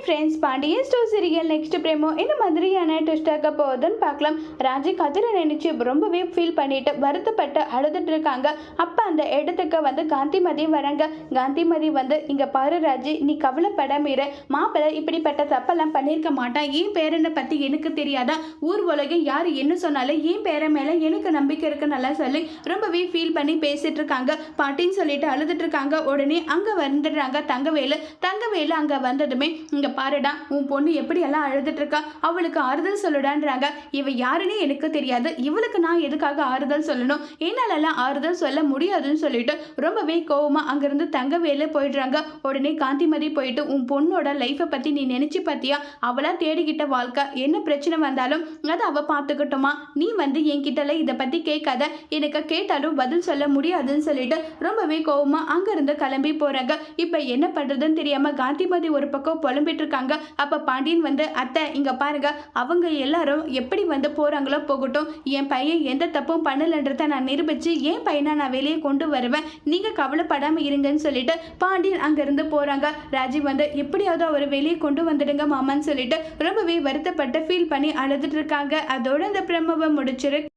Friends, Pandian store serial next promo இந்த மாதிரியான ட்விஸ்டாக போகுதுன்னு பார்க்கலாம். ராஜி கதிரை நினைச்சு ரொம்பவே ஃபீல் பண்ணிட்டு வருத்தப்பட்டு அழுதுட்டு இருக்காங்க. அப்போ அந்த இடத்துக்கு வந்து காந்திமதி வராங்க. காந்திமதி வந்து இங்கே பாரு ராஜி, நீ கவலைப்படாம இரு. மாப்பிள்ளை இப்படிப்பட்ட தப்பெல்லாம் பண்ணியிருக்க மாட்டான். என் பேரனை பற்றி எனக்கு தெரியாதா? ஊர் உலகம் யார் என்ன சொன்னாலும் என் பேரை மேலே எனக்கு நம்பிக்கை இருக்கு நல்லா சொல்லி ரொம்பவே ஃபீல் பண்ணி பேசிட்டு இருக்காங்க. பாட்டின்னு சொல்லிட்டு அழுதுட்டு இருக்காங்க. உடனே அங்கே வந்துடுறாங்க தங்கவேலு. தங்கவேலு அங்கே வந்ததுமே இங்கே பாருடா, உன் பொண்ணு எப்படியெல்லாம் அழுதுட்டு இருக்கா, அவளுக்கு ஆறுதல் சொல்லுடான்றாங்க. இவ யாருன்னு எனக்கு தெரியாது, இவளுக்கு நான் எதுக்காக ஆறுதல் சொல்லணும், என்னாலெல்லாம் ஆறுதல் சொல்ல முடியாதுன்னு சொல்லிட்டு ரொம்பவே கோவமா அங்கிருந்து தங்கவேலு போயிடுறாங்க. உடனே காந்திமதி போயிட்டு, உன் பொண்ணோட லைஃப்பை பற்றி நீ நினைச்சு பார்த்தியா? அவளா தேடிக்கிட்ட வாழ்க்கை, என்ன பிரச்சனை வந்தாலும் அதை அவள் பார்த்துக்கிட்டோமா, நீ வந்து என்கிட்டல இதை பற்றி கேட்காத, எனக்கு கேட்டாலும் பதில் சொல்ல முடியாதுன்னு சொல்லிட்டு ரொம்பவே கோவமா அங்கிருந்து கிளம்பி போறாங்க. இப்போ என்ன பண்ணுறதுன்னு தெரியாமல் காந்திமதி ஒரு பக்கம் புலம்பிட்டு இருக்காங்க. அப்போ பாண்டியன் வந்து, அத்தை இங்கே பாருங்க, அவங்க எல்லாரும் எப்படி வந்து போகிறாங்களோ போகட்டும், என் பையன் எந்த தப்பும் பண்ணலன்றதை நான் நிரூபித்து என் பையனை நான் வெளியே கொண்டு வருவேன், நீங்கள் கவலைப்படாமல் இருங்கன்னு சொல்லிட்டு பாண்டியன் அங்கேருந்து போகிறாங்க. ராஜீவ் வந்து, எப்படியாவது அவர் வெளியே கொண்டு வந்துடுங்க மாமான்னு சொல்லிட்டு ரொம்பவே வருத்தப்பட்டு ஃபீல் பண்ணி அழுதுட்டு இருக்காங்க. அதோட இந்த பிரமவை முடிச்சிரு.